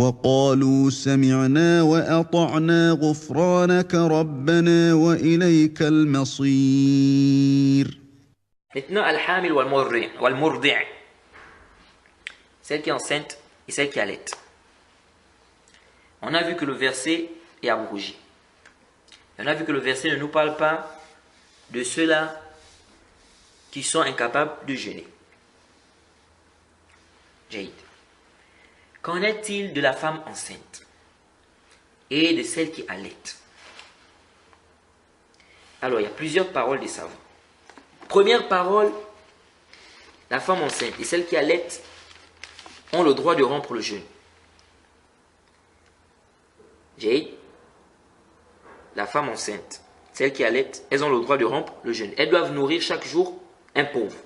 وقالوا سمعنا وأطعنا غفرانك ربنا وإليك المصير. Maintenant, al-hamil wal-murdi', celle qui est enceinte et celle qui allait. On a vu que le verset est abrogé. On a vu que le verset ne nous parle pas de ceux-là qui sont incapables de jeûner. Jaïd. Qu'en est-il de la femme enceinte et de celle qui allait? Alors, il y a plusieurs paroles des savants. Première parole, la femme enceinte et celle qui allait ont le droit de rompre le jeûne. Jaïd, la femme enceinte, celle qui allait, elles ont le droit de rompre le jeûne. Elles doivent nourrir chaque jour un pauvre.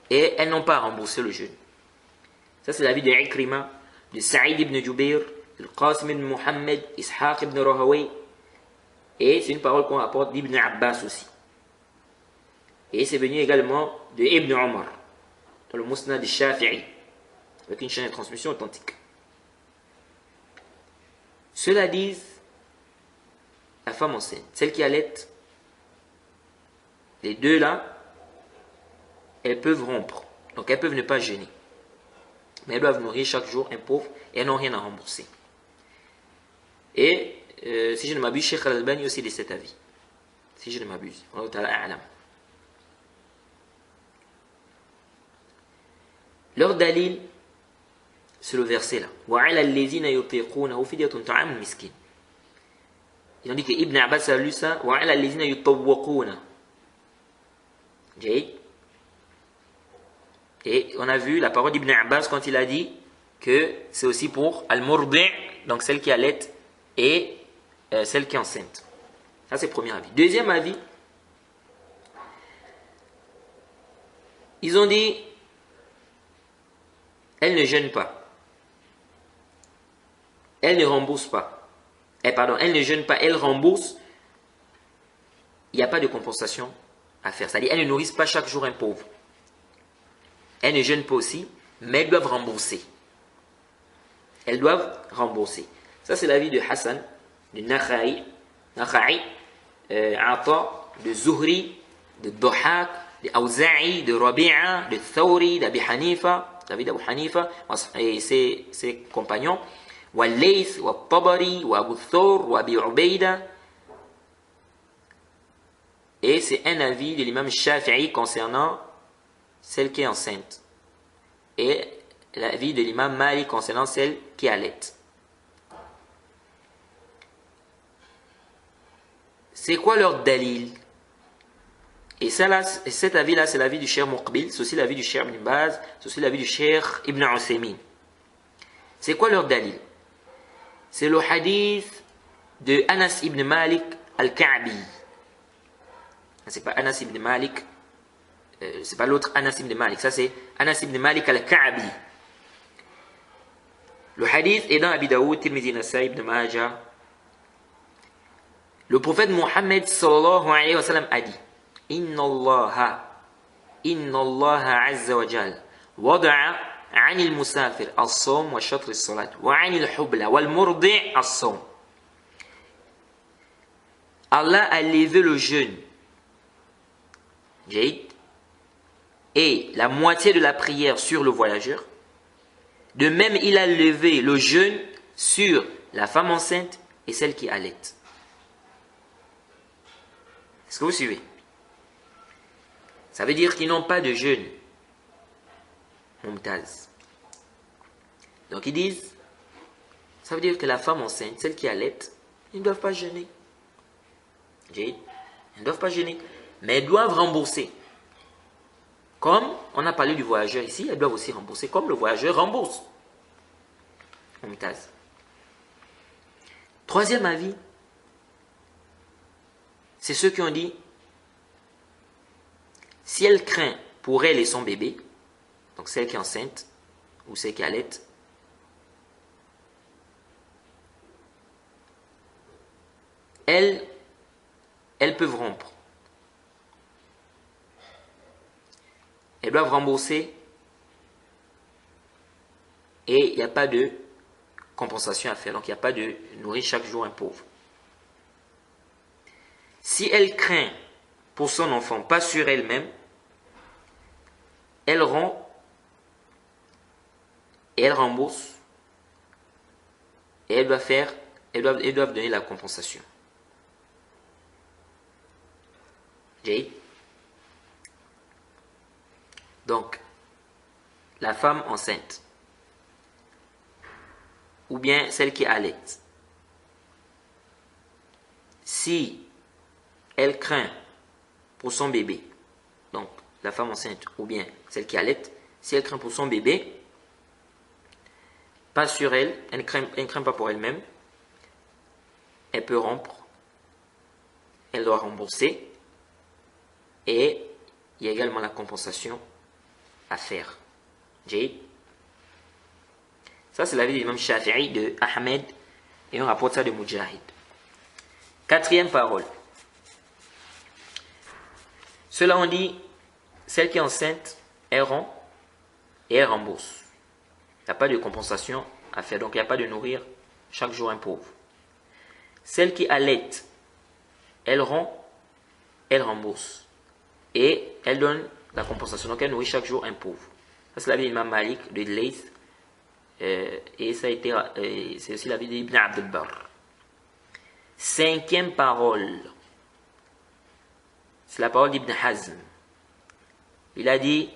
Et elles n'ont pas à rembourser le jeûne. Ça, c'est l'avis de Ikrima, de Saïd ibn Jubair, de Qasim ibn Muhammad, Ishaq ibn Rahaway. Et c'est une parole qu'on rapporte d'Ibn Abbas aussi. Et c'est venu également de Ibn Omar, dans le Musnad de Shafi'i, avec une chaîne de transmission authentique. Cela dit, la femme enceinte, celle qui allait, les deux là, elles peuvent rompre. Donc elles peuvent ne pas jeûner. Mais elles doivent nourrir chaque jour un pauvre et elles n'ont rien à rembourser. Et si je ne m'abuse, Cheikh Al-Albani aussi de cet avis. Si je ne m'abuse. Leur dalil, c'est le verset là. Ils ont dit que Ibn Abbas a lu ça. Et on a vu la parole d'Ibn Abbas quand il a dit que c'est aussi pour Al-Murdi', donc celle qui allait, et celle qui est enceinte. Ça, c'est le premier avis. Deuxième avis, ils ont dit, elle ne jeûne pas. Elle ne rembourse pas. Elle ne jeûne pas, elle rembourse. Il n'y a pas de compensation à faire. C'est-à-dire, elles ne nourrissent pas chaque jour un pauvre. Elles ne jeûnent pas aussi, mais elles doivent rembourser. Elles doivent rembourser. Ça, c'est l'avis de Hassan, de Nakha'i, Ata, de Zuhri, de Dohak, de Awza'i, de Rabi'a, de Thawri, d'Abi Hanifa, l'avis d'Abu Hanifa et ses compagnons, wa Layth, wa Tabari, wa Abu Thawr, wa Abi Ubaida. Et c'est un avis de l'imam Shafi'i concernant celle qui est enceinte. Et l'avis de l'imam Malik concernant celle qui allait. C'est quoi leur dalil? Et ça là, cet avis-là, c'est l'avis du Cheikh Muqbil, c'est aussi l'avis du Cheikh Ibn Baz, c'est aussi l'avis du Cheikh Ibn Uthaymin. C'est quoi leur dalil? C'est le hadith de Anas ibn Malik al-Ka'bi. C'est pas Anas ibn Malik, c'est pas l'autre Anas ibn Malik, ça c'est Anas ibn Malik al-Ka'bi. Le hadith est dans Abi Daoud, Tirmidhi, Nasa'i, Ibn Majah. Le prophète Mohammed sallallahu alayhi wa sallam a dit: Inna Allah azza wa jal wada'a 'an al-musafir as-sawm wa shatr as-salat wa 'an al-hubla wal murdi' as-sawm. Allah a levé le jeûne et la moitié de la prière sur le voyageur. De même, il a levé le jeûne sur la femme enceinte et celle qui allait. Est-ce que vous suivez? Ça veut dire qu'ils n'ont pas de jeûne. Mumtaz. Donc ils disent, ça veut dire que la femme enceinte, celle qui allait, ils ne doivent pas jeûner. Ils ne doivent pas jeûner. Mais elles doivent rembourser. Comme on a parlé du voyageur ici, elles doivent aussi rembourser comme le voyageur rembourse. Mumtaz. Troisième avis, c'est ceux qui ont dit, si elle craint pour elle et son bébé, donc celle qui est enceinte ou celle qui allait, elles peuvent rompre. Elles doivent rembourser et il n'y a pas de compensation à faire. Donc il n'y a pas de nourrir chaque jour un pauvre. Si elle craint pour son enfant, pas sur elle-même, elle rend et elle rembourse et elles doivent donner la compensation. Jade. Donc, la femme enceinte, ou bien celle qui allaite, si elle craint pour son bébé, donc la femme enceinte ou bien celle qui allaite, si elle craint pour son bébé, pas sur elle, elle ne craint pas pour elle-même, elle peut rompre, elle doit rembourser, et il y a également la compensation à faire. Jade. Ça, c'est l'avis de l'imam Shafi'i, de Ahmed, et on rapporte ça de Mujahid. Quatrième parole. Cela, on dit, celle qui est enceinte, elle rompt et elle rembourse. Il n'y a pas de compensation à faire, donc il n'y a pas de nourrir chaque jour un pauvre. Celle qui allaite, elle rompt, elle rembourse. Et elle donne la compensation, donc elle nourrit chaque jour un pauvre. Ça, c'est l'avis de l'imam Malik, de Layth, et ça a été, c'est aussi l'avis d'Ibn Abd al-Barr. Cinquième parole, c'est la parole d'Ibn Hazm. Il a dit,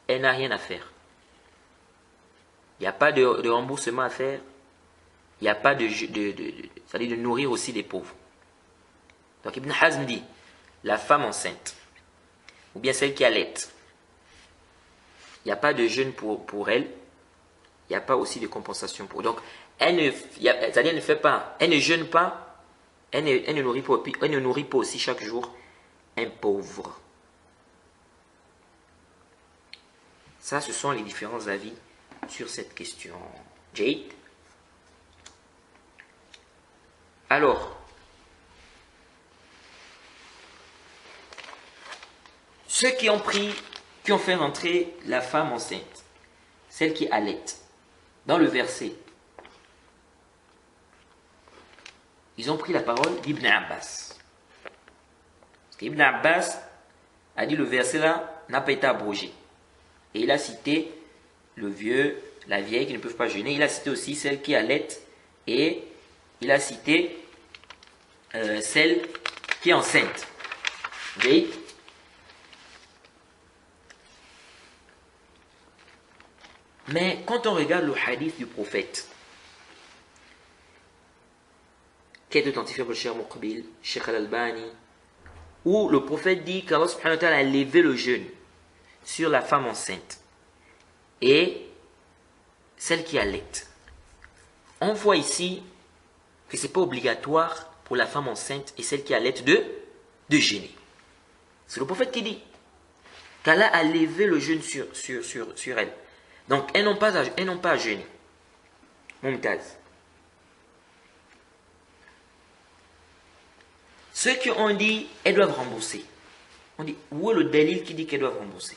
elle n'a rien à faire. Il n'y a pas de remboursement à faire. Il n'y a pas c'est-à-dire de nourrir aussi les pauvres. Donc Ibn Hazm dit, la femme enceinte, ou bien celle qui allaite, il n'y a pas de jeûne pour elle, il n'y a pas aussi de compensation pour elle. Donc, c'est-à-dire elle ne fait pas, elle ne jeûne pas, elle ne nourrit pas aussi chaque jour un pauvre. Ça, ce sont les différents avis sur cette question. Jade. Alors, ceux qui ont fait rentrer la femme enceinte, celle qui allaite, dans le verset, ils ont pris la parole d'Ibn Abbas. Parce qu'Ibn Abbas a dit le verset là n'a pas été abrogé. Et il a cité le vieux, la vieille qui ne peuvent pas jeûner. Il a cité aussi celle qui allaite et il a cité celle qui est enceinte. Okay? Mais quand on regarde le hadith du prophète, qui est authentifié par le Cheikh Muqbil, Cheikh Al-Albani, où le prophète dit qu'Allah subhanahu wa ta'ala a levé le jeûne sur la femme enceinte et celle qui allaite. On voit ici que ce n'est pas obligatoire pour la femme enceinte et celle qui allaite de jeûner. C'est le prophète qui dit qu'Allah a levé le jeûne sur elle. Donc, elles n'ont pas à jeûner. Mumtaz. Ceux qui ont dit elles doivent rembourser. On dit, où est le dalil qui dit qu'elles doivent rembourser?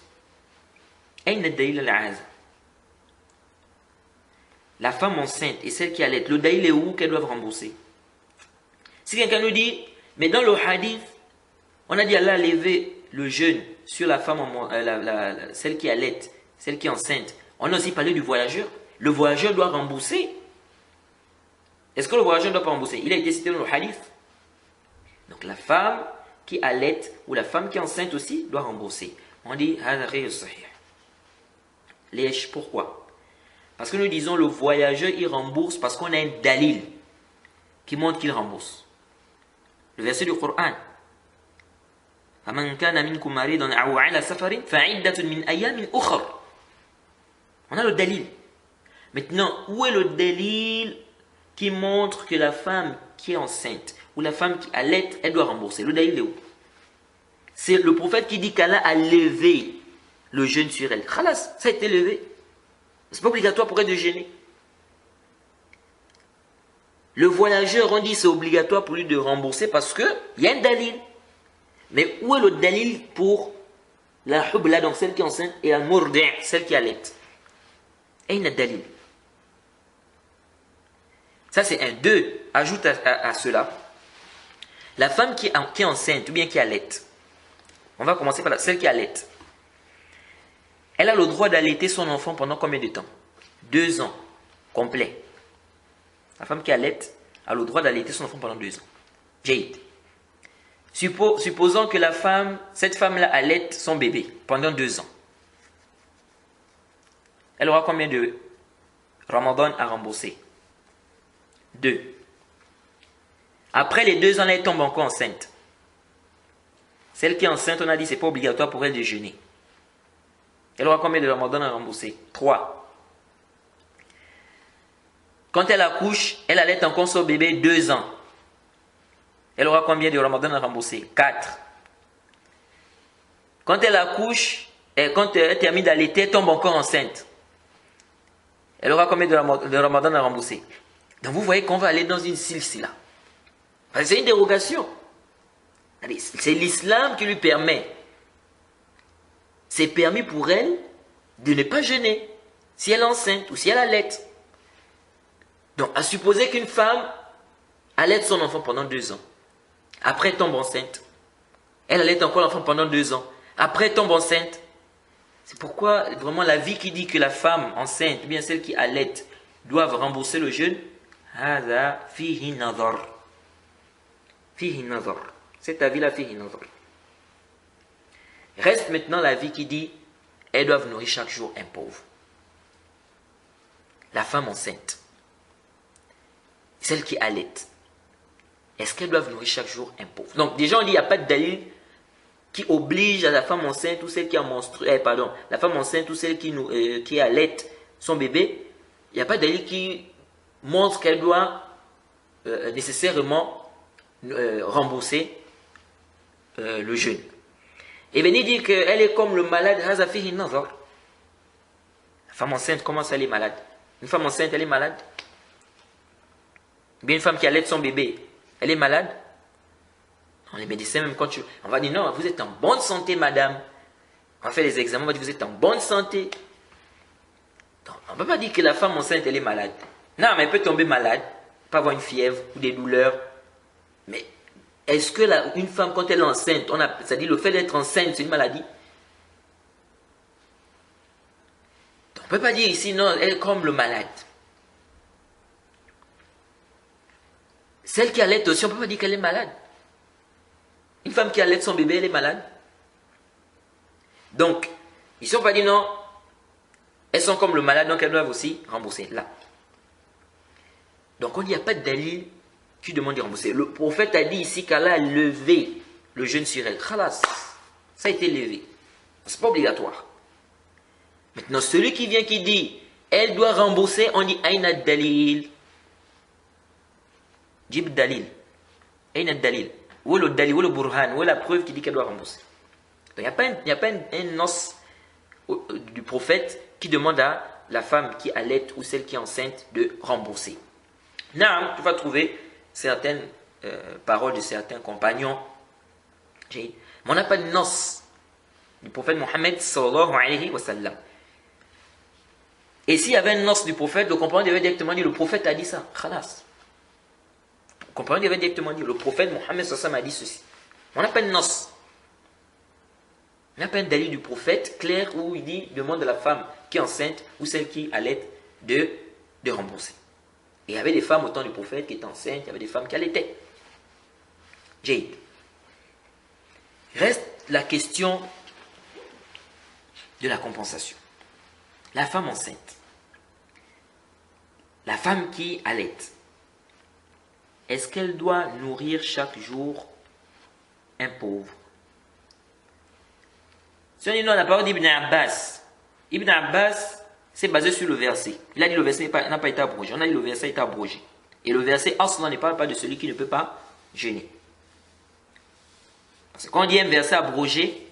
La femme enceinte et celle qui allait, le dalil est où qu'elles doivent rembourser? Si quelqu'un nous dit, mais dans le hadith, on a dit Allah a levé le jeûne sur la femme, celle qui allait, celle qui est enceinte. On a aussi parlé du voyageur. Le voyageur doit rembourser. Est-ce que le voyageur ne doit pas rembourser? Il a été cité dans le hadith. Donc la femme qui allait ou la femme qui est enceinte aussi doit rembourser. On dit, pourquoi? Parce que nous disons le voyageur il rembourse parce qu'on a un dalil qui montre qu'il rembourse. Le verset du Coran. On a le dalil. Maintenant, où est le dalil qui montre que la femme qui est enceinte ou la femme qui allait, elle doit rembourser? Le dalil est où? C'est le prophète qui dit qu'Allah a levé le jeûne sur elle. Khalas, ça a été levé. C'est pas obligatoire pour elle de jeûner. Le voyageur, on dit c'est obligatoire pour lui de rembourser parce qu'il y a un dalil. Mais où est le dalil pour la hubla, donc celle qui est enceinte, et la mourdi', celle qui allait? Et il y a un dalil. Ça, c'est un. Deux, ajoute à cela, la femme qui est enceinte ou bien qui allait. On va commencer par celle qui allait. Elle a le droit d'allaiter son enfant pendant combien de temps? 2 ans, complet. La femme qui allait a le droit d'allaiter son enfant pendant 2 ans. Jade. Supposons que cette femme-là allaite son bébé pendant 2 ans. Elle aura combien de Ramadan à rembourser? 2. Après les 2 ans, elle tombe encore enceinte. Celle qui est enceinte, on a dit que ce n'est pas obligatoire pour elle de jeûner. Elle aura combien de Ramadan à rembourser? 3. Quand elle accouche, elle allait encore son bébé 2 ans. Elle aura combien de Ramadan à rembourser? 4. Quand elle accouche, et quand elle termine d'allaiter, elle tombe encore enceinte. Elle aura combien de Ramadan à rembourser? Donc vous voyez qu'on va aller dans une silsila. C'est une dérogation. C'est l'islam qui lui permet. C'est permis pour elle de ne pas jeûner si elle est enceinte ou si elle allaite. Donc, à supposer qu'une femme allaite son enfant pendant 2 ans. Après, elle tombe enceinte. Elle allaite encore l'enfant pendant 2 ans. Après, elle tombe enceinte. C'est pourquoi, vraiment, la vie qui dit que la femme enceinte, ou bien celle qui allaite, doivent rembourser le jeûne, هذا فيه نظر. فيه نظر. Cet avis-là, فيه نظر. Reste maintenant la vie qui dit, elles doivent nourrir chaque jour un pauvre. La femme enceinte. Celle qui allaite, est-ce qu'elles doivent nourrir chaque jour un pauvre? Donc déjà on dit il n'y a pas de dalil qui oblige à la femme enceinte ou celle qui a la femme enceinte ou celle qui allaite son bébé, il n'y a pas de dalil qui montre qu'elle doit nécessairement rembourser le jeûne. Et bien il dit qu'elle est comme le malade. La femme enceinte, comment ça elle est malade? Une femme enceinte elle est malade? Bien une femme qui allaite son bébé, elle est malade? Non, les médecins, même quand on va dire non, vous êtes en bonne santé, madame. On va faire les examens, on va dire vous êtes en bonne santé. Donc, on ne peut pas dire que la femme enceinte, elle est malade. Non, mais elle peut tomber malade, pas avoir une fièvre ou des douleurs. Mais est-ce que une femme, quand elle est enceinte, c'est-à-dire le fait d'être enceinte, c'est une maladie? Donc, on ne peut pas dire ici, non, elle est comme le malade. Celle qui allaite aussi, on ne peut pas dire qu'elle est malade. Une femme qui allaite son bébé, elle est malade. Donc, ici on ne peut pas dire non, elles sont comme le malade, donc elles doivent aussi rembourser. Là. Donc on dit, il n'y a pas de dalil qui demande de rembourser. Le prophète a dit ici qu'Allah a levé le jeûne sur elle. Khalas, ça a été levé. Ce n'est pas obligatoire. Maintenant, celui qui vient qui dit, elle doit rembourser, on dit, aïna dalil. Jib dalil. Aïna dalil. Où est le dalil, où est le burhan, où est la preuve qui dit qu'elle doit rembourser? Donc, il n'y a pas un nos du prophète qui demande à la femme qui allaite ou celle qui est enceinte de rembourser. Naam, tu vas trouver certaines paroles de certains compagnons. Mais on n'a pas de nos du prophète Mohammed sallallahu alayhi wa sallam. Et s'il y avait un nos du prophète, le compagnon devait directement dire le prophète a dit ça. Khalas. Le compagnon devait directement dire le prophète Mohammed sallallahu alayhi wa sallam a dit ceci. On n'a pas de nos. On n'a pas un dalil du prophète clair où il dit demande à la femme qui est enceinte ou celle qui allaite de rembourser. Et il y avait des femmes au temps du prophète qui étaient enceintes, il y avait des femmes qui allaitaient. Jade. Reste la question de la compensation. La femme enceinte, la femme qui allaite, est-ce qu'elle doit nourrir chaque jour un pauvre? Si on dit non, la parole d'Ibn Abbas, Ibn Abbas, c'est basé sur le verset. Il a dit le verset n'a pas été abrogé. On a dit le verset a été abrogé. Et le verset Aslan ne parle pas de celui qui ne peut pas jeûner. Parce que quand on dit un verset abrogé,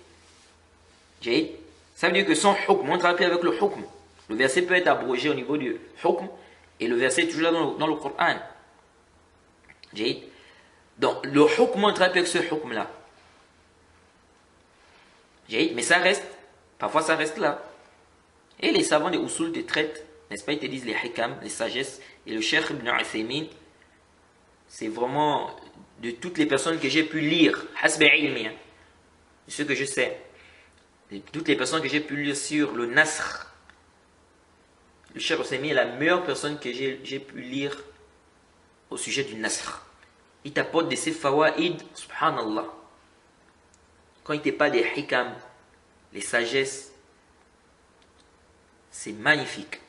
ça veut dire que son hukm, on travaille avec le hukm. Le verset peut être abrogé au niveau du hukm et le verset est toujours là dans le Coran. Donc le hukm, on travaille avec ce hukm là. Mais ça reste, parfois ça reste là. Et les savants des usul te traitent n'est-ce pas, ils te disent les hikam, les sagesses. Et le Cheikh Ibn Uthaymin, c'est vraiment de toutes les personnes que j'ai pu lire, hasbi ilmi, ce que je sais, de toutes les personnes que j'ai pu lire sur le Nasr, le Cheikh Uthaymin est la meilleure personne que j'ai pu lire au sujet du Nasr. Il t'apporte de ces fawaïd, subhanallah. Quand il te parle des hikam, les sagesses, c'est magnifique.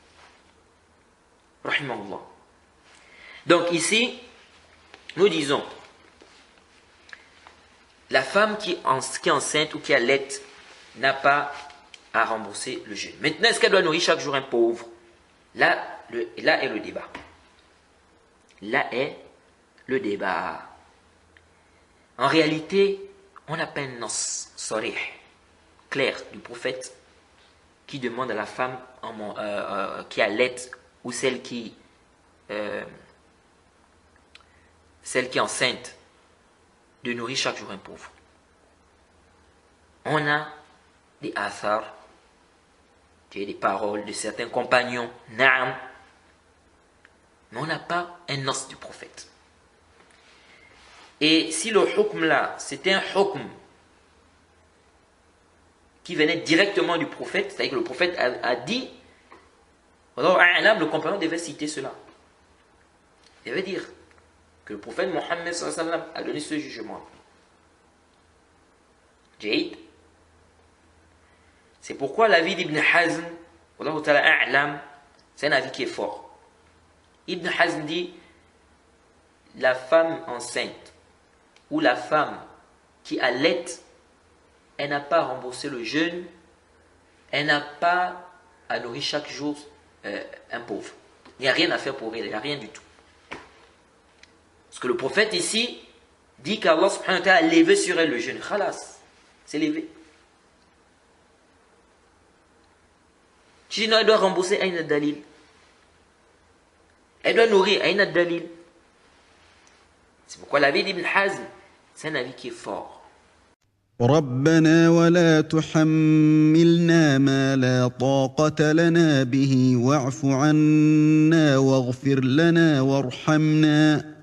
Rahimahullah. Donc ici, nous disons, la femme qui est enceinte ou qui allait n'a pas à rembourser le jeûne. Maintenant, est-ce qu'elle doit nourrir chaque jour un pauvre? Là est le débat. Là est le débat. En réalité, on n'a pas un nas sarih, clair, du prophète qui demande à la femme qui allait ou celle qui est enceinte de nourrir chaque jour un pauvre. On a des athars, des paroles de certains compagnons, na'am, mais on n'a pas un nas du prophète. Et si le hukm là, c'était un hukm qui venait directement du prophète, c'est-à-dire que le prophète a dit, le compagnon devait citer cela. Il devait dire que le prophète Mohammed a donné ce jugement. Jaïd. C'est pourquoi l'avis d'Ibn Hazm, c'est un avis qui est fort. Ibn Hazm dit, la femme enceinte ou la femme qui allait, elle n'a pas à rembourser le jeûne, elle n'a pas à nourrir chaque jour un pauvre. Il n'y a rien à faire pour elle, il n'y a rien du tout. Parce que le prophète ici dit qu'Allah subhanahu wa ta'ala a levé sur elle le jeûne. Khalas, c'est levé. Tu dis non, elle doit rembourser Aïna Dalil. Elle doit nourrir Aïna Dalil. C'est pourquoi l'avis d'Ibn Hazm, c'est un avis qui est fort. ربنا ولا تحملنا ما لا طاقة لنا به واعف عنا واغفر لنا وارحمنا